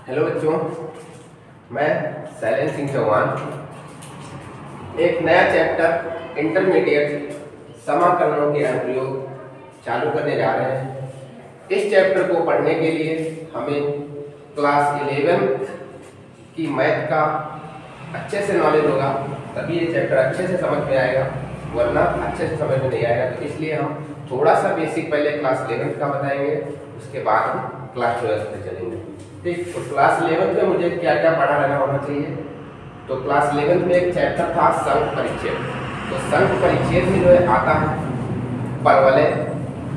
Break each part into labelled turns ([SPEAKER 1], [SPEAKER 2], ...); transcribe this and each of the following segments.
[SPEAKER 1] Hello बच्चों, मैं शैलेंद्र सिंह चौहान एक नया चैप्टर इंटरमीडिएट समाकलनों के अनुप्रयोग चालू करने जा रहे हैं। इस चैप्टर को पढ़ने के लिए हमें क्लास 11 की मैथ का अच्छे से नॉलेज होगा, तभी ये चैप्टर अच्छे से समझ में आएगा, वरना अच्छे से समझ में नहीं आएगा। तो इसलिए हम थोड़ा सा बेसिक पहले क्लास 11 का बताएंगे, उसके बाद हम क्लास 12 पे चलेंगे। ठीक, तो क्लास 11 में मुझे क्या क्या पढ़ा रहना होना चाहिए। तो क्लास 11 में एक चैप्टर था संघ परिच्छेद। तो संघ परिच्छेद में जो है आता है परवलय,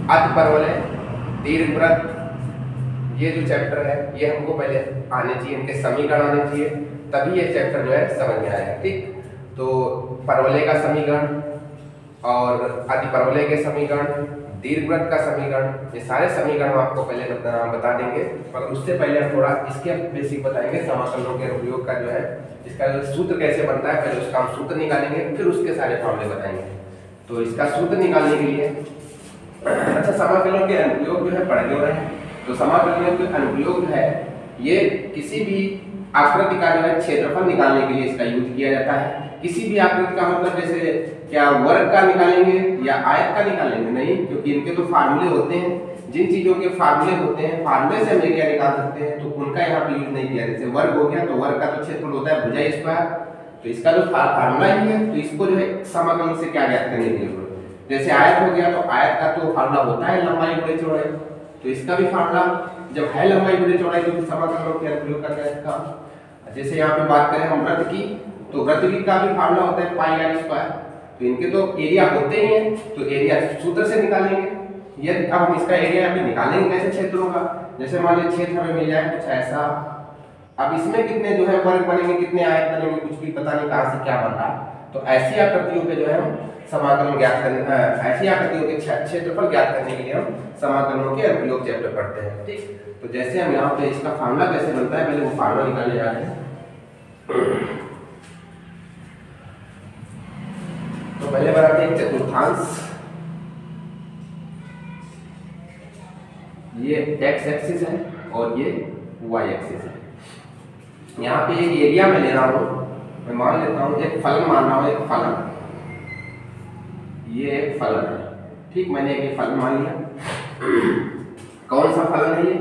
[SPEAKER 1] अतिपरवलय, दीर्घवृत्त। ये जो चैप्टर है ये हमको पहले आने चाहिए, इनके समीकरण आने चाहिए, तभी ये चैप्टर जो है समझ में आएगा। ठीक, तो परवलय का समीकरण और अतिपरवलय के समीकरण, दीर्घवृत्त का समीकरण, ये सारे समीकरण आपको पहले बता देंगे। पर उससे पहले हम थोड़ा इसके बेसिक बताएंगे। समाकलनों के उपयोग का जो है इसका जो सूत्र कैसे बनता है, पहले उसका हम सूत्र निकालेंगे, फिर उसके सारे फॉर्मूले बताएंगे। तो इसका सूत्र निकालने के लिए अच्छा, समाकलनों के अनुप्रयोग जो है पढ़ क्यों रहे हैं। तो समाकलनों के अनुप्रयोग जो है ये किसी भी आकृति का जो है क्षेत्रफल निकालने के लिए इसका यूज किया जाता है। किसी भी आकृति का मतलब जैसे क्या वर्ग का निकालेंगे या आयत का निकालेंगे, नहीं, क्योंकि इनके तो फार्मूले होते हैं। जिन चीजों के फार्मूले होते हैं, फार्मूले से हम एरिया निकाल सकते हैं, तो उनका यहाँ पे यूज नहीं किया। जैसे वर्ग हो गया, तो वर्ग का तो क्षेत्रफल होता है भुजा स्क्वायर, तो इसका जो फार्मूला ही है, तो इसको जो है समाकलन से क्या ज्ञात करने की जरूरत है। जैसे आयत हो गया, तो आयत का तो फार्मूला होता है लंबाई गुणे चौड़ाई, तो इसका भी फार्मूला जब है लंबाई गुणे चौड़ाई, तो समाकलनों के अनुप्रयोग करना है इसका। जैसे यहाँ पे बात करें हम वृत्त की, तो वृत्त की का भी फार्मूला होता है पाई आर स्क्वायर, तो इनके तो एरिया होते ही हैं, तो एरिया सूत्र से निकालेंगे। यदि अब हम इसका एरिया अभी निकालेंगे कैसे क्षेत्रों का, जैसे मान लीजिए क्षेत्र हमें मिल जाए कुछ ऐसा। अब इसमें कितने जो है वर्ग बनेंगे, कितने आयत बनेंगे, कुछ भी पता नहीं कहां से क्या बन रहा है। तो ऐसी आकृतियों के जो है हम समाकलन ज्ञात करने, ऐसी आकृतियों के क्षेत्रफल ज्ञात करने के लिए हम समाकलनों के अनुप्रयोग चैप्टर पढ़ते हैं। ठीक, तो जैसे हम यहाँ पे इसका फार्मूला कैसे बनता है, पहले वो फार्मूला निकालने जा रहे हैं। तो पहले बनाते हैं चतुर्थांश। ये x एक्सिस है और ये y एक्सिस है। यहाँ पे एक एरिया में ले रहा हूँ, मैं मान लेता हूँ एक फलन मान रहा हूँ, एक फलन, ये एक फलन है। ठीक, मैंने एक फलन मान लिया। कौन सा फलन है ये,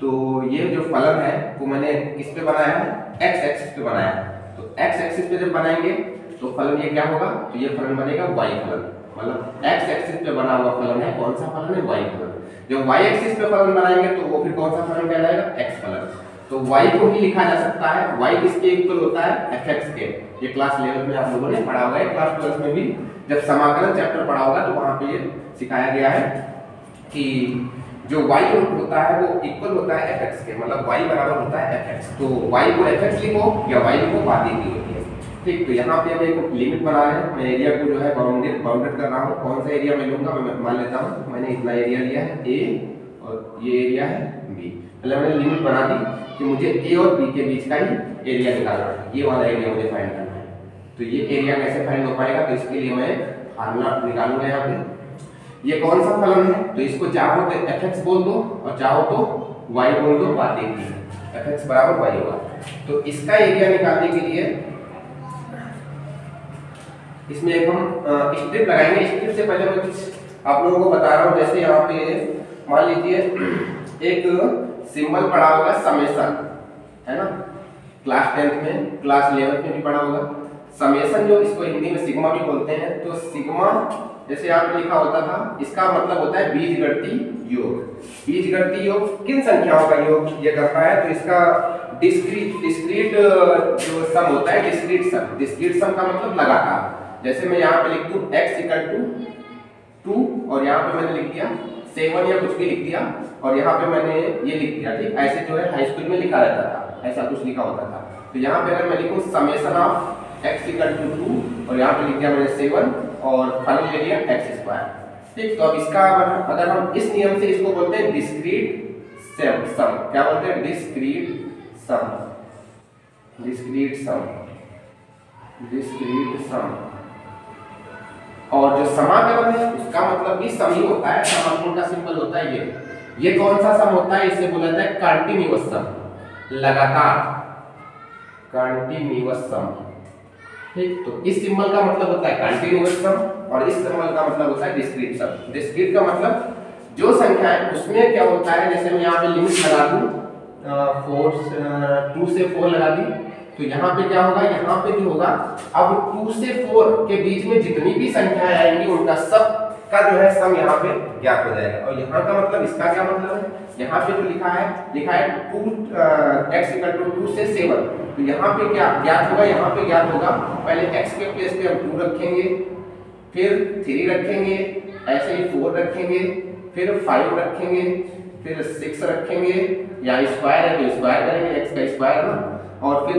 [SPEAKER 1] तो ये जो फलन है वो मैंने किस पे बनाया है, x एक्सिस पे बनाया है। तो x एक्सिस पे जब बनाएंगे तो फलन ये क्या होगा, तो ये फलन बनेगा y फलन, मतलब x एक्सिस पे बना हुआ फलन है। कौन सा फलन है, y फलन। जब y एक्सिस पे फलन बनाएंगे तो वो फिर कौन सा फलन कहलाएगा, x फलन। तो y को ही लिखा जा सकता है, y किसके इक्वल होता है, fx के। ये क्लास 11 में आप लोगों ने पढ़ा हुआ है, क्लास 12 में भी जब समाकलन चैप्टर पढ़ा होगा तो वहां पे ये सिखाया गया है कि जो y होता है वो इक्वल होता है fx के, मतलब y बराबर होता है fx। तो y को fx लिखो या y लिखो, बात एक ही होती है। ठीक, तो यहाँ पे हम एक लिमिट बना रहे हैं। मैं एरिया को जो है बाउंडेड कर रहा हूँ। कौन सा एरिया मैं लूंगा, मैं मान लेता हूँ मैंने इतना एरिया लिया है a और ये एरिया है b। पहले मैंने लिमिट बना दी कि मुझे a और b के बीच का ही एरिया निकालना है, ये वाला एरिया मुझे फाइंड करना है। तो ये एरिया कैसे फाइंड हो पाएगा, तो इसके लिए मैं फार्मूला निकालूंगा यहाँ पे। ये कौन सा फलन है, तो इसको चाहो तो fx बोल दो और चाहो तो y बोल दो, बात एक ही है, fx बराबर y होगा। तो इसका एरिया निकालने के लिए इसमें एक हम स्ट्रिप लगाएंगे। स्ट्रिप से पहले मैं कुछ आप लोगों को बता रहा हूँ। जैसे यहाँ पे मान लीजिए एक सिंबल पढ़ा होगा समेशन, है ना, क्लास 10th में, क्लास 11th में भी पढ़ा होगा समेशन, जो इसको हिंदी में सिग्मा भी बोलते हैं। तो सिग्मा जैसे यहाँ पे लिखा होता था, इसका मतलब होता है बीजगणितीय योग। बीजगणितीय योग किन संख्याओं का योग ये करता है, तो इसका डिस्क्रीट जो सम होता है, डिस्क्रीट सम का मतलब लगातार। जैसे मैं यहाँ पे लिख दूं x = 2 और यहाँ पे मैंने लिख दिया 7 या कुछ भी लिख दिया और यहाँ पे मैंने ये लिख दिया। ठीक, ऐसे जो है हाई स्कूल में लिखा रहता था, ऐसा कुछ लिखा होता था। तो यहाँ पे अगर मैं लिखूं समेशन ऑफ x = 2 और यहाँ पे लिख दिया मैंने 7 और फलन ले लिया x²। ठीक, तो अब इसका अगर हम इस नियम से इसको बोलते हैं डिस्क्रीट सम। क्या बोलते हैं, डिस्क्रीट सम। और जो समाकलन है उसका मतलब भी सम ही होता है। समाकलन का सिंबल होता है ये कौन सा सम होता है, इसे बोला जाता है कंटीन्यूअस सम। लगातार, कंटिन्यूअस सम। ठीक, तो इस सिंबल का मतलब होता है कंटिन्यूअस सम और इस सिंबल का मतलब होता है डिस्क्रीट सम। डिस्क्रीट का मतलब जो संख्या है उसमें क्या होता है, जैसे मैं यहाँ पे लिमिट लगा दूं 2 से 4 लगा दी, तो यहाँ पे क्या होगा, यहाँ पे भी होगा। अब 2 से 4 के बीच में जितनी भी संख्याएं आएंगी उनका सब का जो है सम यहाँ पे ज्ञात हो जाएगा। और यहाँ का मतलब, इसका क्या मतलब है, यहाँ पे जो लिखा है 2x = 2 से 7, तो यहाँ पे क्या ज्ञात होगा, यहाँ पे ज्ञात होगा पहले x के प्लेस पे हम 2 रखेंगे, फिर 3 रखेंगे, ऐसे ही 4 रखेंगे, फिर 5 रखेंगे, फिर 6 रखेंगे, या स्क्वायर है तो स्क्वायर करेंगे, x का स्क्वायर ना, और फिर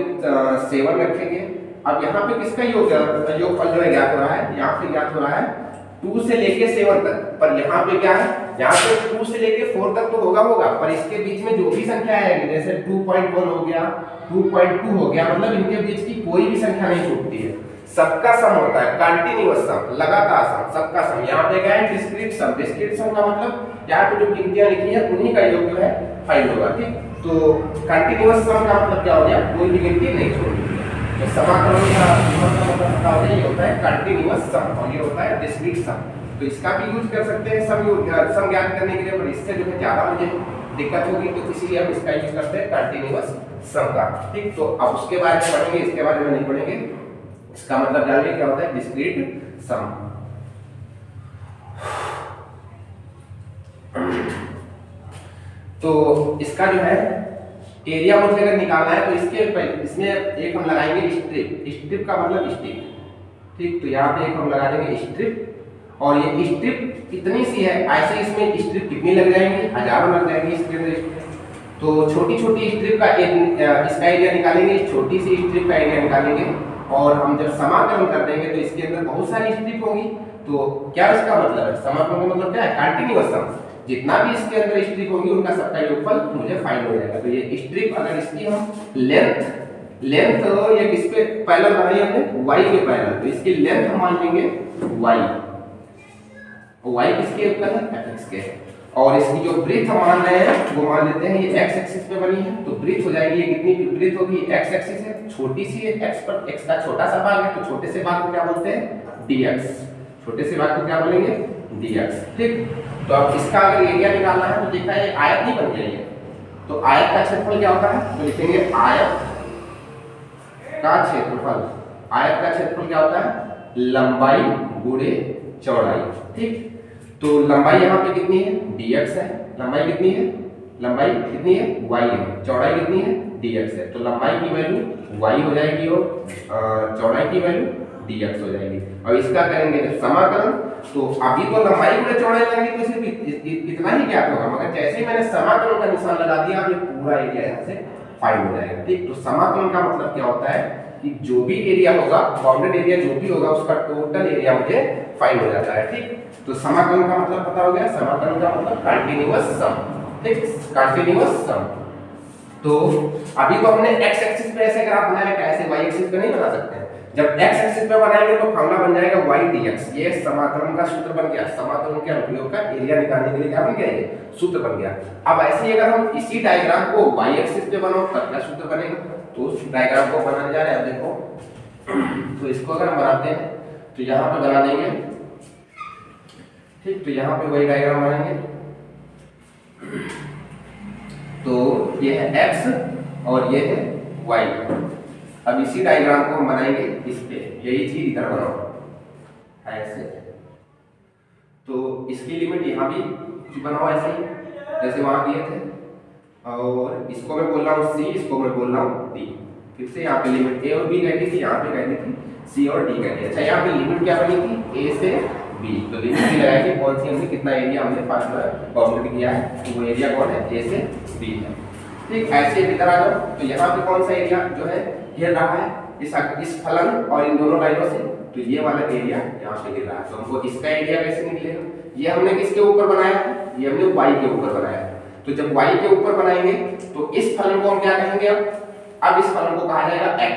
[SPEAKER 1] 7 रखेंगे। अब यहाँ पे किसका योगफल जो है ज्ञात हो रहा है, यहाँ पे ज्ञात हो रहा है 2 से लेके 7 तक, पर यहाँ पे क्या है, यहाँ पे 2 से लेके 4 तक तो होगा, पर इसके बीच में जो भी संख्या आएगी, जैसे 2.1 हो गया, 2.2 हो गया, मतलब इनके बीच की कोई भी संख्या नहीं छूटती है, सबका सम होता है, कंटिन्यूअस सम, लगातार सम, सबका सम। यहाँ पे क्या है, डिस्क्रीट सम। डिस्क्रीट सम का मतलब यहाँ पे जो गिनतियां लिखी है उन्हीं का योग जो है फाइंड होगा। ठीक, तो कंटिन्यूअस सम का मतलब क्या हो गया, कोई भी गिनती नहीं छोड़नी। तो समाकलन का मतलब पता हो गया, ये होता है कंटिन्यूअस सम और ये होता है डिस्क्रीट सम। तो इसका भी यूज कर सकते हैं सम ज्ञात करने के लिए, पर इससे जो है ज्यादा मुझे दिक्कत होगी, तो इसीलिए हम इसका यूज करते हैं कंटिन्यूअस सम का। ठीक, तो अब उसके बारे में पढ़ेंगे, इसके बारे में नहीं पढ़ेंगे। इसका मतलब जानिए क्या होता है डिस्क्रीट सम। तो इसका जो है एरिया मुझे अगर निकालना है तो इसमें एक हम लगाएंगे स्ट्रिप। स्ट्रिप का मतलब स्ट्रिप। ठीक, तो यहाँ पे एक हम लगा देंगे स्ट्रिप, और ये स्ट्रिप कितनी सी है, ऐसे इसमें स्ट्रिप कितनी लग जाएंगी, हजारों लग जाएंगी इसके अंदर। तो छोटी छोटी स्ट्रिप का इसका एरिया निकालेंगे, छोटी सी स्ट्रिप का एरिया निकालेंगे, और हम जब समाकलन कर देंगे तो इसके अंदर बहुत सारी स्ट्रिप होगी। तो क्या इसका मतलब है, समाकलन का मतलब क्या है, कंटिन्यूअस सम। जितना भी इसके अंदर स्ट्रिप होगी उनका सबका योगफल मुझे फाइंड हो जाएगा। तो ये स्ट्रिप अगर इसकी हम लेंथ ये किस पे पैरेलल बनाई हमने, y के पैरेलल, तो इसकी लेंथ हम मान लेंगे y किसके ऊपर है, fx के। और इसकी जो ब्रीथ हम मान रहे हैं वो मान लेते हैं ये x एक्सिस पे बनी है, तो ब्रीथ हो जाएगी, ये कितनी ब्रीथ होगी, x एक्सिस है, छोटी सी है, x पर x का छोटा सा भाग है, तो छोटे से भाग को क्या बोलते हैं, dx। छोटे से भाग को क्या बोलेंगे, dx। ठीक, तो अब इसका अगर एरिया निकालना है तो देखा है आयत ही बन गई है, तो आयत का क्षेत्रफल क्या होता है, तो लिखेंगे आयत का क्षेत्रफल। आयत का क्षेत्रफल क्या होता है, लंबाई गुणे चौड़ाई। ठीक, तो लंबाई यहाँ पे कितनी है, dx है, लंबाई कितनी है, लंबाई कितनी है, y है, चौड़ाई कितनी है, dx है। तो लंबाई की वैल्यू y हो जाएगी और चौड़ाई की वैल्यू dx हो जाएगी। और इसका करेंगे जब समाकलन, तो अभी तो लंबाई गुणे चौड़ाई लगेगी तो सिर्फ इतना ही ज्ञात होगा, मगर जैसे ही मैंने समाकलन का निशान लगा दिया ये पूरा एरिया यहाँ से फाइंड हो जाएगा। ठीक, तो समाकलन का मतलब क्या होता है कि जो भी एरिया होगा, बाउंडेड एरिया जो भी होगा, उसका टोटल एरिया मुझे फाइंड हो जाता है। ठीक, तो समाकलन का मतलब पता हो गया, समाकलन का मतलब कंटीन्यूअस सम। ठीक, कंटीन्यूअस सम। तो अभी तो हमने x एक्सिस पे ऐसे ग्राफ बनाया, कैसे y एक्सिस पे नहीं बना सकते हैं। जब x एक्सिस पे बनाएंगे तो फॉर्मूला बन जाएगा y dx। ये समाकलन का सूत्र बन गया, समाकलन के अनुप्रयोग का एरिया निकालने के लिए क्या बन गया, ये सूत्र बन गया। अब ऐसे ही अगर हम इसी डायग्राम को y एक्सिस पे बनाओ तब क्या सूत्र बनेगा, तो उस डायग्राम को बनाने जा रहे हैं। देखो, तो इसको अगर हम बनाते हैं तो यहाँ पे बना देंगे। ठीक, तो यहाँ पे वही डायग्राम बनाएंगे, तो ये है x और ये है y। अब इसी डायग्राम को हम बनाएंगे इस पे, यही चीज इधर बनाओ ऐसे। तो इसकी लिमिट यहाँ भी बनाओ ऐसे ही जैसे वहां दिए थे, और इसको मैं बोल रहा हूँ c, इसको मैं बोल रहा हूँ d। फिर से यहाँ पे लिमिट a और b कह दी थी, यहाँ पे कह दी थी c और d कह दी। अच्छा, यहाँ पे लिमिट क्या बनी थी, a से b, तो लिमिट भी लगाई थी कौन सी, हमने कितना एरिया हमने बाउंडेड किया है, तो वो एरिया कौन है, a से b है। ठीक, ऐसे इधर आ जाओ, तो यहाँ पे कौन सा एरिया जो है घेर रहा है इस फलन और इन दोनों लाइनों से, तो ये वाला एरिया यहाँ पे घेर रहा है। तो हमको इसका एरिया कैसे निकलेगा, ये हमने किसके ऊपर बनाया है, ये हमने y के ऊपर बनाया है। तो जब y के ऊपर बनाएंगे तो इस फलन को हम क्या कहेंगे, अब इस फलन को कहा जाएगा x,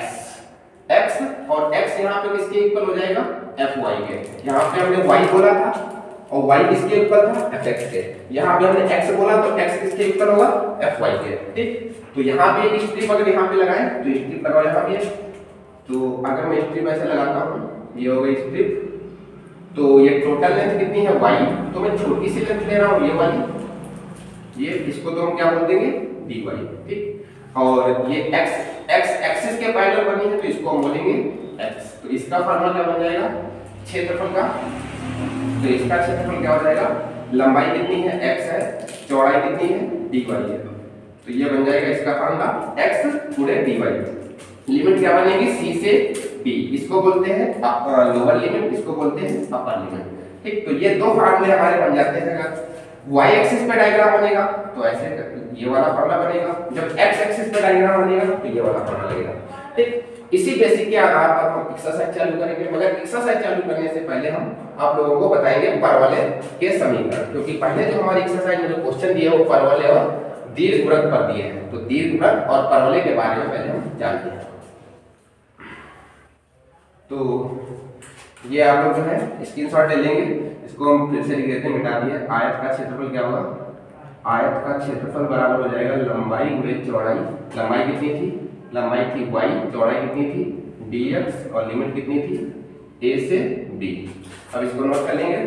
[SPEAKER 1] और x यहाँ पे किसके इक्वल हो जाएगा, fy के। यहाँ पे हमने y बोला था, और y किसके ऊपर था, fx के। यहाँ पे हमने x बोला तो x किसके ऊपर होगा, fy के। ठीक, तो यहाँ पे एक स्ट्रिप अगर यहाँ पे लगाएं तो स्ट्रिप लगाओ यहाँ पे। तो अगर मैं स्ट्रिप ऐसे लगाता हूँ, ये हो गई स्ट्रिप, तो ये टोटल लेंथ कितनी है y, तो मैं छोटी सी लेंथ ले रहा हूँ ये वाली, ये इसको तो हम क्या बोल देंगे, dy। ठीक, और ये x एक्सिस के पैरेलल बनी है तो इसको हम बोलेंगे x। तो इसका फार्मूला क्या बन जाएगा, क्षेत्रफल का। तो इसका क्षेत्रफल क्या हो जाएगा, लंबाई कितनी है x है, चौड़ाई कितनी है dy है, तो ये बन जाएगा इसका फार्मूला x गुणे dy। लिमिट क्या बनेगी, c से b, इसको बोलते हैं लोअर लिमिट, इसको बोलते हैं अपर लिमिट। ठीक, तो ये दो फार्मूले हमारे बन जाते हैं। अगर y एक्सिस पे डायग्राम बनेगा तो ऐसे ये वाला फार्मूला बनेगा, जब x एक्सिस पे डायग्राम बनेगा तो ये वाला फार्मूला लगेगा। ठीक, इसी बेसिक के आधार पर हम एक्सरसाइज चालू करेंगे, मगर एक्सरसाइज चालू करने से पहले हम आप लोगों को बताएंगे परवलय के समीकरण, क्योंकि पहले जो हमारी एक्सरसाइज में जो क्वेश्चन दिए वो परवलय और दीर्घवृत्त पर दिए हैं। तो दीर्घवृत्त और परवलय के बारे में पहले हम जानते हैं। तो ये आप लोग जो है स्क्रीनशॉट ले लेंगे, इसको हम फिर से लिख देते हैं, मिटा दिए। आयत का क्षेत्रफल क्या होगा, आयत का क्षेत्रफल बराबर हो जाएगा लंबाई गुणे चौड़ाई। लंबाई कितनी थी, लंबाई थी y, चौड़ाई कितनी थी dx, और लिमिट कितनी थी a से b। अब इसको नोट कर लेंगे।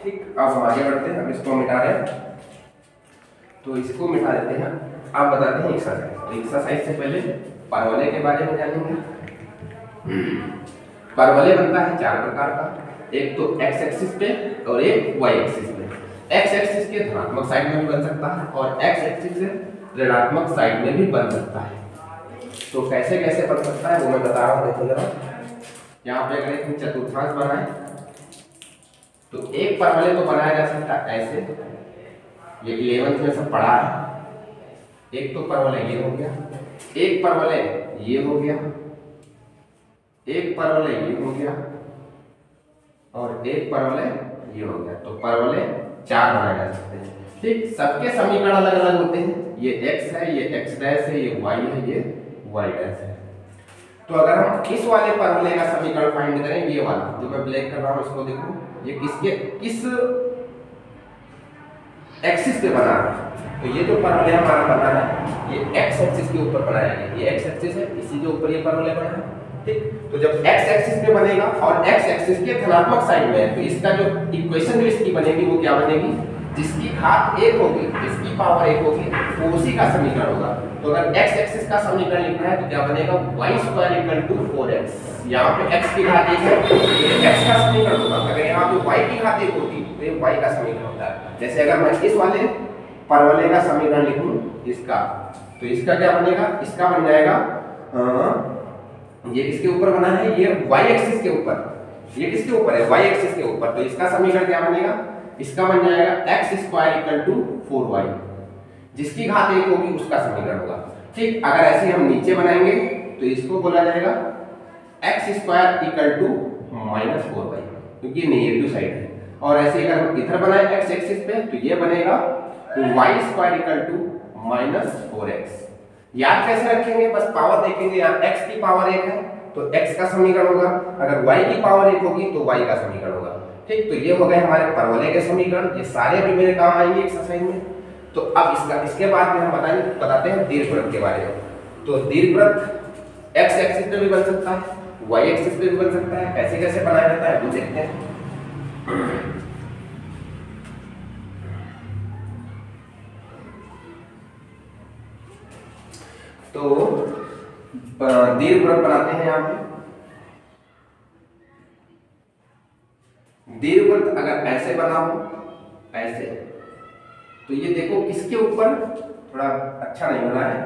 [SPEAKER 1] ठीक, अब हम आगे बढ़ते हैं, अब इसको मिटा रहे हैं तो इसको मिटा देते हैं। आप बताते हैं एक्सरसाइज। एक्सरसाइज से पहले परवलय के बारे में जानेंगे। परवलय बनता है चार प्रकार का, एक तो x एक्सिस पे और एक y एक्सिस पे। x एक्सिस के धनात्मक साइड में भी बन सकता है और x एक्सिस से ऋणात्मक साइड में भी बन सकता है। तो कैसे कैसे बन सकता है वो मैं बता रहा हूँ, देखो जरा। यहाँ पे अगर एक चतुर्थांश बनाए तो एक परवलय को बनाया जा सकता है ऐसे, ये 11th में सब पढ़ा है। एक तो परवलय ये हो गया, एक परवलय ये हो गया, एक परवलय ये हो गया और एक परवलय ये हो गया। तो परवलय चार बनाए जा सकते हैं। ठीक, सबके समीकरण अलग अलग होते हैं, ये x है, ये x डैश है, ये y है, ये y डैश है। तो अगर हम इस वाले परवलय का समीकरण फाइंड करें, ये वाला जो मैं ब्लैक कर रहा हूं, इसको देखो, ये किस एक्सिस पे बना है। तो ये जो परवलय हमारा बना है ये x एक्सिस के ऊपर बनाया गया, ये x एक्सिस है, इसी के ऊपर ये परवलय बना है। ठीक, तो जब x एक्सिस पे बनेगा और x एक्सिस के धनात्मक साइड में है तो इसका जो इक्वेशन जो इसकी बनेगी वो क्या बनेगी, जिसकी घात 1 होगी, जिसकी पावर 1 होगी वो उसी का समीकरण होगा। तो अगर x एक्सिस का समीकरण लिखना है तो क्या बनेगा, y² = 4x। यहाँ पे x की घात 1 है तो ये x का समीकरण होगा। अगर यहाँ पे y की घात 1 होती तो ये y का समीकरण होता है। जैसे अगर मैं इस वाले परवलय का समीकरण लिखूं इसका, तो इसका क्या बनेगा, इसका बन जाएगा ये किसके ऊपर बना है, ये y एक्सिस के ऊपर, ये किसके ऊपर है, y एक्सिस के ऊपर। तो इसका समीकरण क्या बनेगा, इसका बन जाएगा x² = 4y, जिसकी घात 1 होगी उसका समीकरण होगा। ठीक, अगर ऐसे हम नीचे बनाएंगे तो इसको बोला जाएगा x² = -4y, क्योंकि ये नेगेटिव साइड है। और ऐसे अगर हम इधर बनाए x एक्सिस पे तो ये बनेगा y² = -4x। याद कैसे रखेंगे, बस पावर देखेंगे, यहाँ x की पावर 1 है तो x का समीकरण होगा, अगर y की पावर 1 होगी तो y का समीकरण होगा। ठीक, तो ये हो गए हमारे परवलय के समीकरण, ये सारे भी मेरे काम आएंगे एक्सरसाइज में। तो अब इसके बाद में हम बताते हैं दीर्घवृत्त के बारे में। तो दीर्घवृत्त x एक्सिस पे भी बन सकता है, y एक्सिस पे भी बन सकता है। कैसे कैसे बनाया जाता है वो देखते हैं। तो दीर्घवृत्त बनाते हैं यहाँ पे। दीर्घवृत्त अगर ऐसे बना हो, ऐसे, तो ये देखो किसके ऊपर, थोड़ा अच्छा नहीं बना है,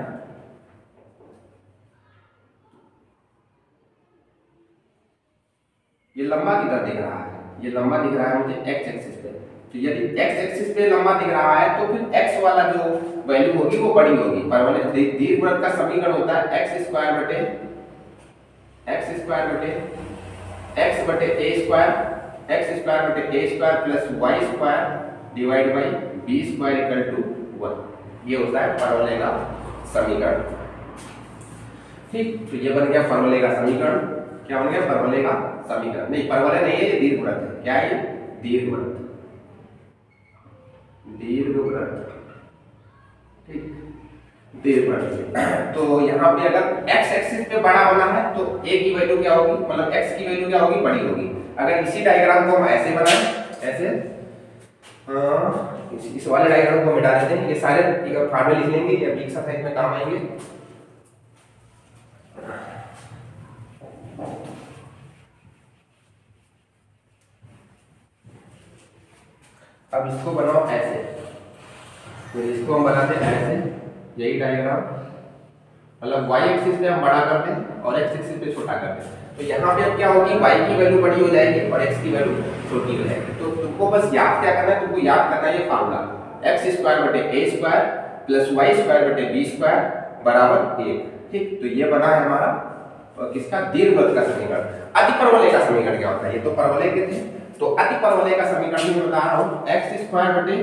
[SPEAKER 1] ये लंबा किधर दिख रहा है, ये लंबा दिख रहा है मुझे x एक्सिस पे। तो यदि x एक्सिस पे लंबा दिख रहा है तो फिर x वाला जो वैल्यू होगी वो बड़ी होगी। परवलय दीर्घवृत्त का समीकरण होता है x² बटे x² बटे x बटे a² x² बटे a² plus y² divide by b² = 1। ये होता है परवलय का समीकरण। ठीक, तो ये बन गया परवलय का समीकरण। क्या बन गया, परवलय का समीकरण, नहीं परवलय नहीं है, ये दीर्घवृत्त है। क्या है? दीर्घवृत्त, दीर्घवृत्त, ठीक, दीर्घवृत्त। तो यहाँ पे अगर x एक्सिस पे बड़ा बना है तो a की वैल्यू क्या होगी, मतलब x की वैल्यू क्या होगी, बड़ी होगी। अगर इसी डायग्राम को हम ऐसे बनाएं, ऐसे इस वाले डायग्राम को मिटा देते हैं, ये सारे फार्मूले लिख लेंगे, ये अभी एक्सरसाइज में काम आएंगे। अब इसको बनाओ ऐसे, तो इसको हम बनाते हैं ऐसे, यही डायग्राम, मतलब y एक्सिस पे हम बड़ा करते हैं और x एक्सिस पे छोटा करते हैं। तो यहाँ पे अब क्या होगी, y की वैल्यू बड़ी हो जाएगी और x की वैल्यू छोटी हो जाएगी। तो तुमको बस याद क्या करना है, तुमको याद करना है ये फार्मूला, x स्क्वायर बटे a square plus y square बटे b स्क्वायर बराबर 1, ठीक। तो ये बना है हमारा किसका, दीर्घवृत्त का समीकरण। अतिपरवलय का समीकरण क्या होता है, ये तो परवलय के थे, तो अतिपरवलय का समीकरण मैं बता रहा हूँ, x स्क्वायर बटे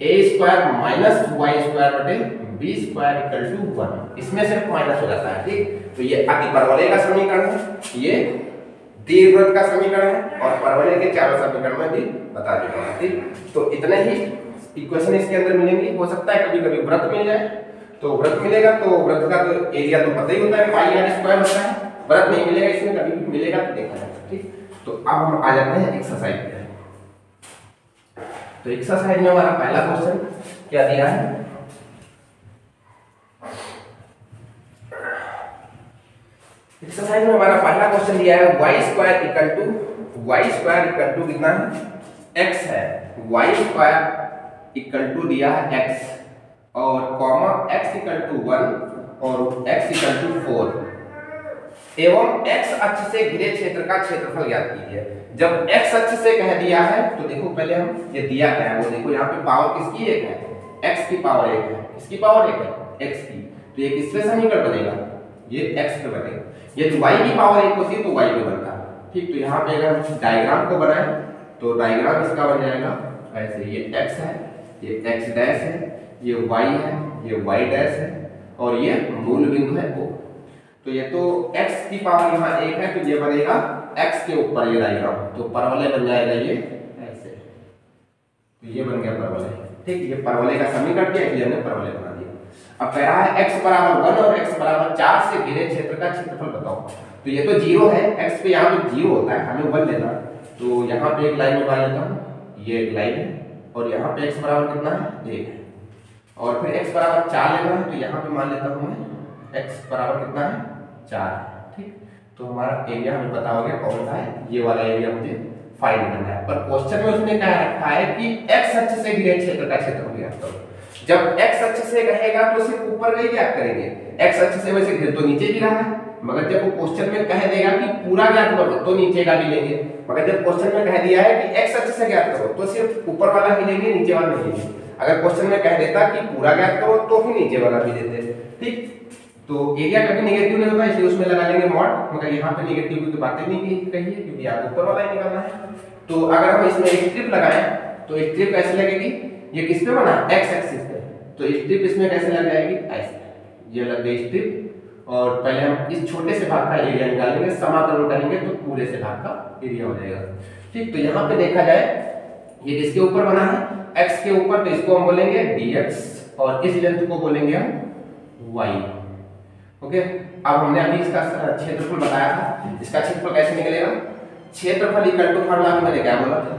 [SPEAKER 1] a square minus y square बटे b स्क्वायर इक्वल टू 1, इसमें सिर्फ माइनस हो जाता है, ठीक। तो ये अतिपरवलय का समीकरण है, ये दीर्घवृत्त का समीकरण है, और परवलय के चारों समीकरण में भी बता चुका हूं, ठीक। तो इतने ही इक्वेशन इसके अंदर मिलेंगे। हो सकता है कभी कभी वृत्त मिल जाए, तो वृत्त मिलेगा तो वृत्त का तो एरिया तो पता ही होता है, पाई आर स्क्वायर होता है। वृत्त नहीं मिलेगा इसमें, कभी भी मिलेगा तो देखा जाएगा, ठीक। तो अब हम आ जाते हैं एक्सरसाइज पे। तो एक्सरसाइज में हमारा पहला क्वेश्चन क्या दिया है, एक्सरसाइज में हमारा पहला क्वेश्चन दिया है y स्क्वायर इक्वल टू कितना है, x है, y स्क्वायर इक्वल टू दिया है x, और कॉमा x इक्वल टू 1 और x इक्वल टू 4, एवं x अक्ष से घिरे क्षेत्र का क्षेत्रफल ज्ञात कीजिए। जब x अक्ष से कह दिया है तो देखो पहले हम ये दिया क्या है वो देखो, यहाँ पे पावर किसकी 1 है, x की पावर 1 है, किसकी पावर 1 है, x की। तो ये किस पे समीकरण बनेगा, ये x पे बनेगा। यदि y की पावर 1 होती है तो y पे बनता है, ठीक। तो यहाँ पे अगर हम डायग्राम को बनाएं तो डायग्राम इसका बन जाएगा ऐसे, ये x है, ये x डैश है, ये y है, ये y डैश है, और ये मूल बिंदु है O। तो ये तो x की पावर यहाँ 1 है, तो ये बनेगा x के ऊपर ये डायग्राम, तो परवलय बन जाएगा ये ऐसे, तो ये बन गया परवलय, ठीक। ये परवलय का समीकरण दिया, इसलिए हमने परवलय बना दिया। अब कह रहा है x बराबर 1 और x बराबर 4 से घिरे क्षेत्र का क्षेत्रफल बताओ। तो ये तो 0 है, x पे यहाँ पे 0 होता है, हमें 1 लेना। तो यहाँ पे एक लाइन में मान लेता हूँ, ये एक लाइन है, और यहाँ पे x बराबर कितना है, 1 है, और फिर x बराबर 4 लेना है, तो यहाँ पे मान लेता हूँ मैं x बराबर कितना है, 4, ठीक। तो हमारा एरिया हमें पता हो गया कौन सा है, ये वाला एरिया मुझे फाइंड करना है। पर क्वेश्चन में उसने कह रखा है कि x अक्ष से घिरे क्षेत्र का क्षेत्रफल ज्ञात करो। जब x अक्ष से कहेगा तो सिर्फ ऊपर का ही ज्ञात करेंगे, x अक्ष से वैसे घिर तो नीचे भी रहा है, मगर जब वो क्वेश्चन में कह देगा कि पूरा ज्ञात करो तो नीचे का भी लेंगे। मगर जब क्वेश्चन में कह दिया है कि x अक्ष से ज्ञात करो तो सिर्फ ऊपर वाला ही लेंगे, नीचे वाला नहीं लेंगे। अगर क्वेश्चन में कह देता कि पूरा ज्ञात करो तो फिर नीचे वाला भी देते, ठीक। तो एरिया कभी नेगेटिव नहीं होता, इसलिए उसमें लगा लेंगे मॉड, मगर यहाँ पे नेगेटिव की बातें नहीं कही है क्योंकि यहाँ ऊपर वाला ही निकालना है। तो अगर हम इसमें एक स्ट्रिप लगाएं तो एक स्ट्रिप कैसे लगेगी, ये किस पे बना, x एक्सिस पे, तो स्ट्रिप इसमें कैसे लग जाएगी, ऐसे, ये लग गई स्ट्रिप। और पहले हम इस छोटे से भाग का एरिया निकालेंगे, समाकलन करेंगे तो पूरे से भाग का एरिया हो जाएगा, ठीक। तो यहाँ पे देखा जाए ये किसके ऊपर बना है, x के ऊपर, तो इसको हम बोलेंगे dx और इस लेंथ को बोलेंगे हम y, ओके। अब हमने अभी इसका क्षेत्रफल बताया था, इसका क्षेत्रफल कैसे निकलेगा, क्षेत्रफल इक्वल टू फार्मूला में मैंने क्या बोला था,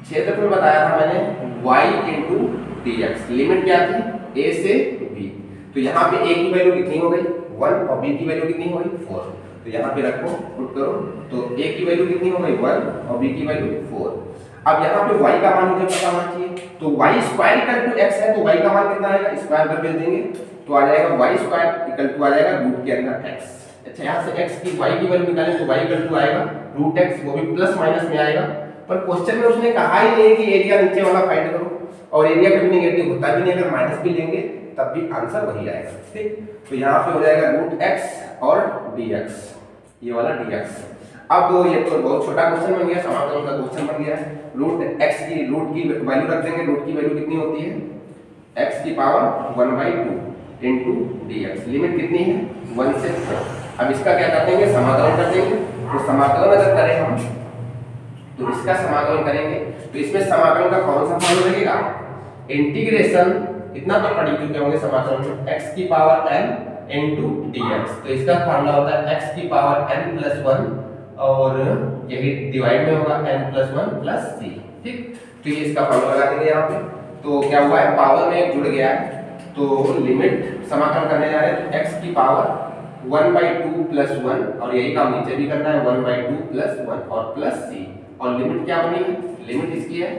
[SPEAKER 1] क्षेत्रफल बताया था मैंने y इंटू dx, लिमिट क्या थी a से b। तो यहाँ पे a की वैल्यू कितनी हो गई 1 और b की वैल्यू कितनी हो गई 4। तो यहाँ पे रखो, पुट करो, तो a की वैल्यू कितनी हो गई 1 और b की वैल्यू 4। अब यहाँ पे y का मान मुझे पता होना चाहिए, तो y square equal to x है, तो y का मान कितना आएगा, स्क्वायर कर देंगे तो आ जाएगा y स्क्वायर इक्वल टू आ जाएगा रूट के अंदर x। अच्छा, यहाँ से x की y की वैल्यू निकालें तो y इक्वल टू आएगा रूट x, वो भी प्लस माइनस में आएगा। पर क्वेश्चन में उसने कहा ही नहीं कि एरिया नीचे वाला फाइंड करो, और एरिया कभी नेगेटिव होता भी नहीं, अगर माइनस भी लेंगे तब भी आंसर वही आएगा, ठीक। तो यहाँ पे हो जाएगा रूट x और dx, ये वाला dx। अब ये तो बहुत छोटा क्वेश्चन बन गया, समाकलन का क्वेश्चन बन गया है। रूट x की रूट की वैल्यू रख देंगे, रूट की वैल्यू कितनी होती है, x की पावर 1/2 इनटू dx, लिमिट कितनी है 1 से 4। अब इसका क्या कर देंगे, समाकलन कर देंगे, तो समाकलन अगर करें हम, तो इसका समाकलन करेंगे तो इसमें समाकलन का कौन सा फॉर्मूला लगेगा, इंटीग्रेशन, इतना तो पढ़ चुके होंगे समाकलन में, x की पावर n इनटू dx। तो इसका फॉर्मूला होता है x की पावर n प्लस 1 और यही डिवाइड में होगा n प्लस 1 प्लस c। ठीक, तो ये इसका फॉर्मूला लगा देंगे यहाँ पे। तो क्या हुआ है, पावर में एक जुड़ गया है, तो लिमिट समाकलन करने जा रहे हैं, तो x की पावर 1/2 प्लस 1 और यही काम नीचे भी करना है, 1/2 प्लस 1 और प्लस c। और लिमिट क्या बनी है, लिमिट इसकी है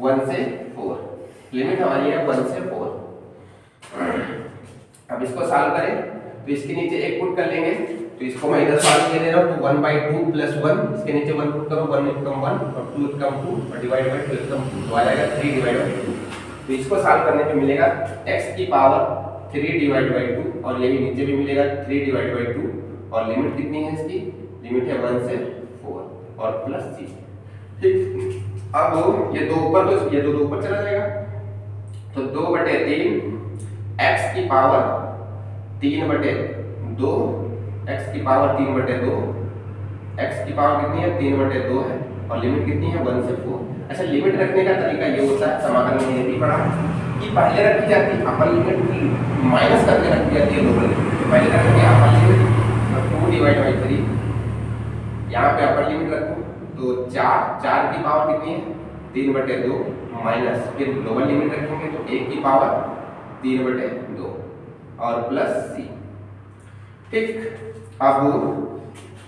[SPEAKER 1] 1 से 4, लिमिट हमारी है 1 से 4। अब इसको सॉल्व करें तो इसके नीचे 1 पुट कर लेंगे, तो इसको मैं इधर सॉल्व कर दे रहा हूं, तो 1/2 प्लस 1, इसके नीचे 1 पुट करो, 1 कम 1 और 2 कम 2 और डिवाइड बाय 2 कम 2 तो आ जाएगा 3 डिवाइड बाय 2। तो इसको सॉल्व करने पे मिलेगा x की पावर 3 डिवाइड बाय 2 और यही नीचे भी मिलेगा 3 डिवाइड बाय 2 और लिमिट कितनी है इसकी, लिमिट है 1 से 4 और प्लस c। ठीक, अब ये 2 ऊपर, तो ये 2 ऊपर चला जाएगा, तो 2/3 x की पावर 3/2, x की पावर 3/2, x की पावर कितनी है 3/2 है और लिमिट कितनी है 1 से 4। अच्छा, लिमिट रखने का तरीका ये होता है, समाकलन में ये भी पढ़ा कि पहले रखी जाती है अपर लिमिट माइनस करके रखी जाती है लोअर लिमिट। पहले रखेंगे अपर लिमिट 2 डिवाइड बाय 3, यहाँ पे अपर लिमिट रखो तो 4 की पावर कितनी है 3/2 माइनस, फिर लोअर लिमिट रखेंगे तो 1 की पावर 3/2 और प्लस c। ठीक, अब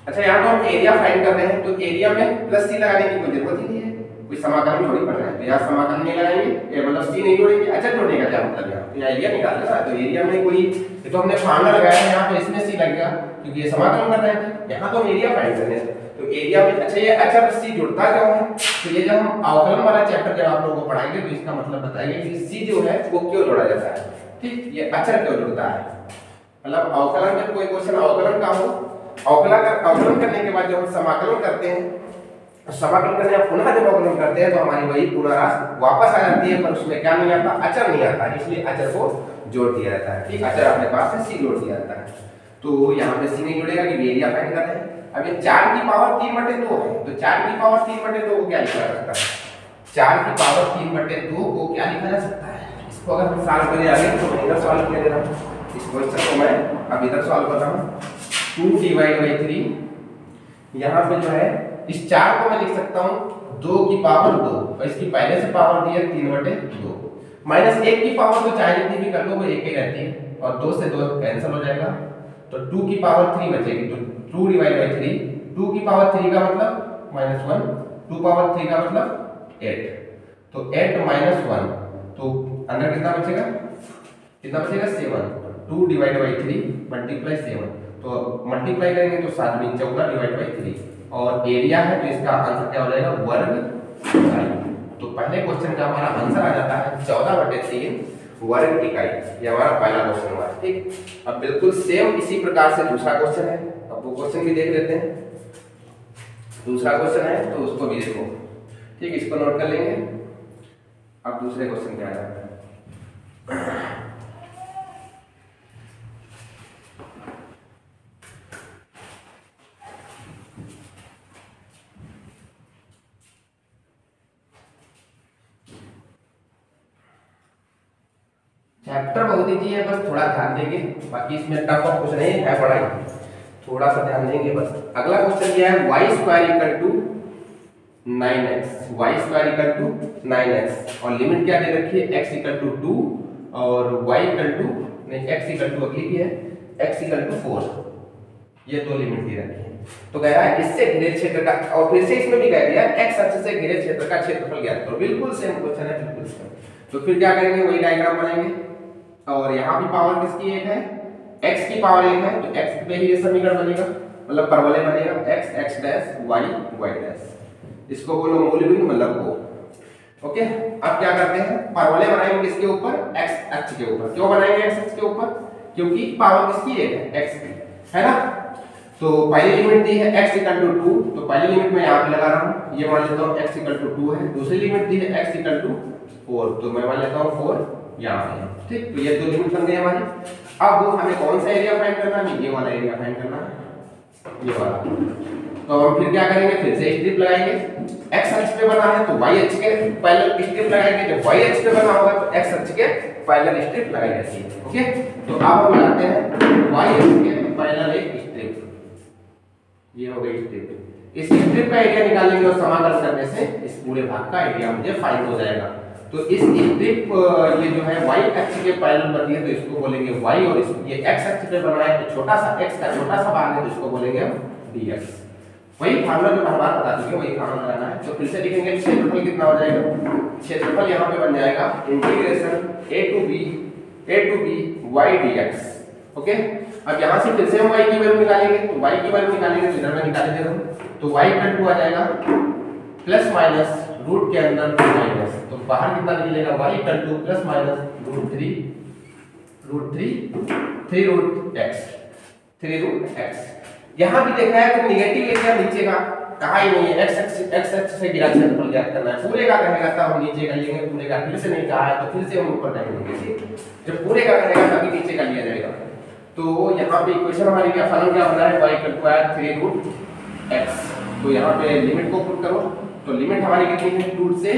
[SPEAKER 1] अच्छा यहाँ तो हम एरिया फाइंड कर रहे हैं, तो एरिया में प्लस c लगाने की कोई जरूरत ही नहीं है, कोई समाकलन थोड़ी पड़ रहा है, तो यहाँ समाकलन नहीं लगाएंगे, ये मतलब c नहीं जोड़ेंगे। अच्छा, जोड़ने का क्या मतलब है, तो एरिया निकालना है, तो एरिया में कोई, ये तो हमने फार्मूला लगाया है यहाँ पे, इसमें c लगेगा क्योंकि ये समाकलन कर रहे थे, यहाँ तो हम एरिया फाइंड कर रहे हैं, तो एरिया में अच्छा ये अच्छा c जुड़ता क्यों है, तो ये जब हम अवकलन वाला चैप्टर जब आप लोगों को पढ़ाएंगे तो इसका मतलब बताएंगे कि c जो है वो क्यों जोड़ा जाता है। ठीक, ये अचर क्यों जुड़ता है, मतलब अवकलन जब कोई क्वेश्चन अवकलन का हो, अवकलन करने के बाद जब हम समाकलन करते हैं, समाकलन करने में पुनः जब अवकलन करते हैं तो हमारी वही पुनः राशि वापस आ जाती है, पर उसमें क्या नहीं आता, अचर नहीं आता, इसलिए अचर को जोड़ दिया जाता है। ठीक, अचर अपने पास से c जोड़ दिया जाता है, तो यहाँ पे c नहीं जुड़ेगा कि एरिया फाइंड कर रहे हैं। अब ये 4 की पावर 3/2 है, तो 4 की पावर 3/2 को क्या लिखा जा सकता है, 4 की पावर 3/2 को क्या लिखा जा सकता है, इसको अगर हम सॉल्व करें आगे तो मैं इधर सॉल्व कर दे रहा हूँ, इस क्वेश्चन को मैं अब इधर सॉल्व कर रहा हूँ। 2 डिवाइड बाय 3, यहाँ पे जो है इस 4 को मैं लिख सकता हूँ 2 की पावर 2 और इसकी पहले से पावर दी है 3/2 माइनस 1 की पावर तो चाहे जितनी भी कर लो वो एक ही रहती है और 2 से 2 कैंसिल हो जाएगा, तो 2 की पावर 3 बचेगी, तो 2 डिवाइड बाय 3, 2 की पावर 3 का मतलब -1, 2 पावर 3 का मतलब 8, तो 8 माइनस 1, तो अंदर कितना बचेगा, कितना बचेगा 7, 2 डिवाइड बाय 3 मल्टीप्लाई 7, तो मल्टीप्लाई करेंगे तो 7 में 14 डिवाइड बाय 3 और एरिया है तो इसका आंसर क्या हो जाएगा वर्ग इकाई। तो पहले क्वेश्चन का हमारा आंसर आ जाता है 14/3 वर्ग इकाई, ये हमारा पहला क्वेश्चन हुआ। ठीक, अब बिल्कुल सेम इसी प्रकार से दूसरा क्वेश्चन है, अब वो क्वेश्चन भी देख लेते हैं। दूसरा क्वेश्चन है तो उसको भी देखो। ठीक, इसको नोट कर लेंगे। अब दूसरे क्वेश्चन पे आ जाते हैं। चैप्टर बहुत इजी है, बस थोड़ा ध्यान देंगे, बाकी इसमें टफ और कुछ नहीं है, पढ़ाई थोड़ा सा ध्यान देंगे बस। अगला क्वेश्चन क्या है, y square equal to 9x, y square equal to 9x और लिमिट क्या दे रखी है, x इक्वल टू 2 और y इक्वल टू नहीं x इक्वल टू अगली है x इक्वल टू 4, ये दो लिमिट दी रखी है। तो कह रहा है इससे घिरे क्षेत्र का, और फिर से इसमें भी कह दिया x अक्ष से घिरे क्षेत्र का क्षेत्रफल ज्ञात करो, बिल्कुल सेम क्वेश्चन है, बिल्कुल सेम। तो फिर क्या करेंगे, वही डायग्राम बनाएंगे और यहाँ भी पावर किसकी एक है, x की पावर एक है, तो x पे ही ये समीकरण बनेगा, मतलब परवलय बनेगा x x dash y y dash, इसको बोलो मूल बिंदु मतलब O। ओके, अब क्या करते हैं, परवलय बनाएंगे किसके ऊपर, x अक्ष के ऊपर। क्यों बनाएंगे x अक्ष के ऊपर, क्योंकि पावर किसकी एक है, x की, है ना। तो पहली लिमिट दी है x इक्वल टू 2, तो पहली लिमिट मैं यहाँ पे लगा रहा हूँ, ये मान लेता हूँ x इक्वल टू 2 है। दूसरी लिमिट दी है x इक्वल टू 4, तो मैं मान लेता हूँ 4 यहाँ पे है। ठीक, तो ये दो लिमिट बन गई हमारी। अब हमें कौन सा एरिया फाइंड करना है, ये वाला एरिया फाइंड करना है, ये वाला। तो हम फिर क्या करेंगे, फिर से स्ट्रिप लगाएंगे। एक्स अक्ष पे बना है तो वाई अक्ष के पैरेलल स्ट्रिप लगाएंगे, जब वाई अक्ष पे बना होगा तो एक्स अक्ष के पैरेलल स्ट्रिप लगाई जाती है। ओके, तो अब हम लगाते हैं वाई अक्ष के पैरेलल एक स्ट्रिप, ये हो गई स्ट्रिप। इस स्ट्रिप का एरिया निकालेंगे और समाकलन करने से इस पूरे भाग का एरिया मुझे फाइंड हो जाएगा। तो इस स्ट्रिप ये जो है y अक्ष के पैरेलल बनी है तो इसको बोलेंगे y, और इस ये x अक्ष पे बना है तो छोटा सा x का छोटा सा भाग है तो इसको बोलेंगे हम dx। वही फार्मूला जो हमारा बता चुके वही फार्मूला लगाना है। तो फिर से लिखेंगे क्षेत्रफल कितना हो जाएगा, क्षेत्रफल यहाँ पे बन जाएगा integration a to b y dx। Okay, अब यहाँ से फिर से हम y की वैल्यू निकालेंगे, तो y की वैल्यू निकालेंगे तो इधर में निकाल देंगे हम, तो y इक्वल टू आ जाएगा प्लस माइनस रूट के अंदर माइनस, तो बाहर कितना निकलेगा y equal to plus minus three root x। यहाँ भी देखा है तो नेगेटिव एरिया नीचे का कहा ही नहीं है, x अक्ष से गिरा क्षेत्रफल ज्ञात करना है। पूरे का कहेगा तब हम नीचे का लेंगे, पूरे का फिर से नहीं कहा है तो फिर से हम ऊपर नहीं लेंगे। जब पूरे का कहेगा तभी नीचे का लिया जाएगा। तो यहाँ पे इक्वेशन हमारी क्या फलन क्या बना है, y इक्वल टू आया 3 रूट x। तो यहाँ पे लिमिट को पुट करो तो लिमिट हमारी कितनी है, 2 से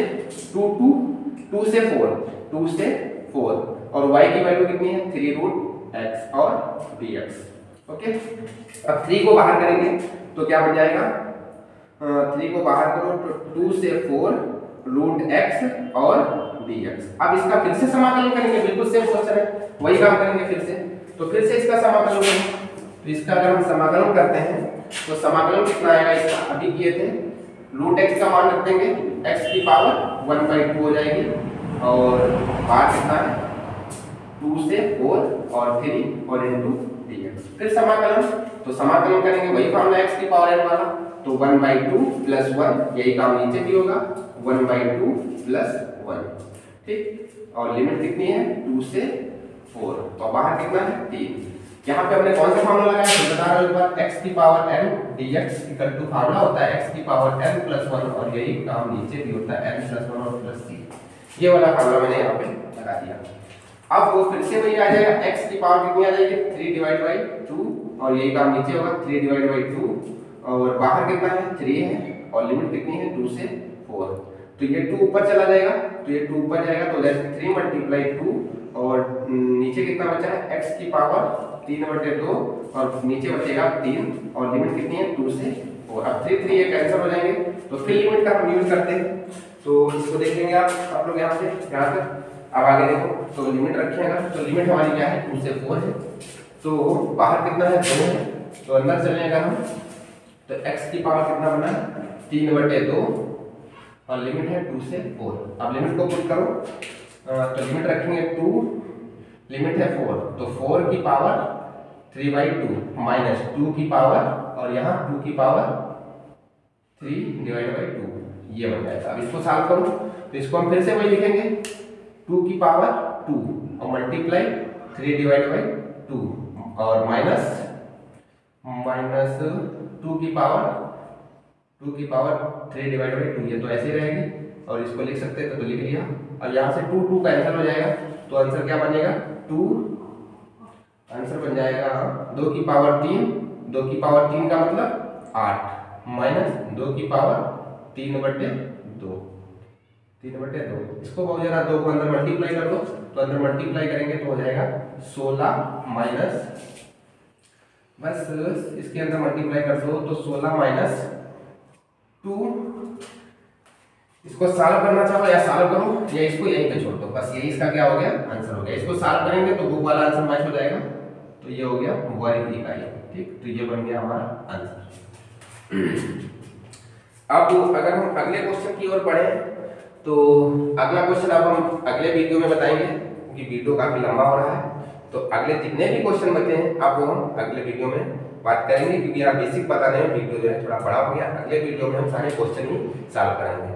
[SPEAKER 1] 4 और y की वैल्यू कितनी है 3 रूट x और dx। ओके, अब 3 को बाहर करेंगे तो क्या बन जाएगा, 3 को बाहर करो तो 2 से 4 रूट x और dx। अब इसका फिर से समाकलन करेंगे, बिल्कुल सेम क्वेश्चन है, वही काम करेंगे फिर से। तो फिर से इसका समाकलन करेंगे, तो इसका अगर हम समाकलन करते हैं तो समाकलन कितना आएगा इसका, अभी किए थे रूट x का मान रख देंगे, x की पावर 1/2 हो जाएगी और बाहर कितना है 2 से 4 और 3 और इनटू dx। फिर समाकलन, तो समाकलन करेंगे वही फॉर्मूला x की पावर n वाला, तो 1/2 प्लस 1, यही काम नीचे भी होगा 1/2 प्लस 1, ठीक। और लिमिट कितनी है 2 से 4 और बाहर कितना है 3। यहाँ पे हमने कौन सा फार्मूला लगाया है बता रहा हूं, एक बार x की power n dx equal to formula होता है x की पावर n प्लस 1 और यही काम नीचे भी होता है n प्लस 1 और प्लस c। ये वाला फार्मूला मैंने यहाँ पे लगा दिया। अब वो फिर से वही आ जाएगा, x की पावर कितनी आ जाएगी 3 डिवाइड बाई 2 और यही काम नीचे होगा 3 डिवाइड बाई 2 और बाहर कितना है 3 है और लिमिट कितनी है 2 से 4। तो ये 2 ऊपर चला जाएगा, तो ये 2 ऊपर जाएगा तो जैसे 3 मल्टीप्लाई 2 और नीचे कितना बचा है x की पावर 3/2 और नीचे बचेगा 3 और लिमिट कितनी है 2 से 4। अब 3 ये कैंसिल हो जाएंगे तो फिर लिमिट का हम यूज करते हैं, तो इसको देखेंगे आप लोग यहाँ से यहाँ तक। अब आगे देखो तो लिमिट रखिएगा, तो लिमिट हमारी क्या है 2 से 4 है, तो बाहर कितना है 2 है तो अंदर चलेगा हम, तो x की पावर कितना बना 3/2 और लिमिट है 2 से 4। अब लिमिट को पुट करो तो लिमिट रखेंगे 2, लिमिट है 4 तो 4 की पावर 3/2 माइनस 2 की पावर और यहाँ 2 की पावर 3 डिवाइड बाई 2, ये बन जाएगा। अब इसको सॉल्व करो तो इसको हम फिर से वही लिखेंगे 2 की पावर 2 और मल्टीप्लाई 3 डिवाइड बाई 2 और माइनस 2 की पावर 3 डिवाइड बाई 2, ये तो ऐसे रहेगी और इसको लिख सकते थे तो लिख लिया। और यहाँ से 2 कैंसिल हो जाएगा तो आंसर क्या बनेगा 2, आंसर बन जाएगा 2 की पावर 3, 2 की पावर 3 का मतलब 8 माइनस 2 की पावर 3/2, इसको बहुत जरा 2 को अंदर मल्टीप्लाई कर दो तो अंदर मल्टीप्लाई करेंगे तो हो जाएगा 16 माइनस, बस इसके अंदर मल्टीप्लाई कर दो तो 16 माइनस 2। इसको सॉल्व करना चाहो या सॉल्व करो या इसको यहीं पे छोड़ दो, बस यही इसका क्या हो गया आंसर हो गया। इसको सॉल्व करेंगे तो बुक वाला आंसर मैच हो जाएगा, तो ये हो गया वर्ग इकाई, ठीक। तो ये बन गया हमारा आंसर। अब अगर हम अगले क्वेश्चन की ओर बढ़े तो अगला क्वेश्चन अब हम अगले वीडियो में बताएंगे क्योंकि वीडियो काफी लंबा हो रहा है। तो अगले जितने भी क्वेश्चन बचे हैं अब वो हम अगले वीडियो में बात करेंगे, क्योंकि आप बेसिक पता नहीं वीडियो जो है थोड़ा बड़ा हो गया। अगले वीडियो में हम सारे क्वेश्चन ही सॉल्व करेंगे।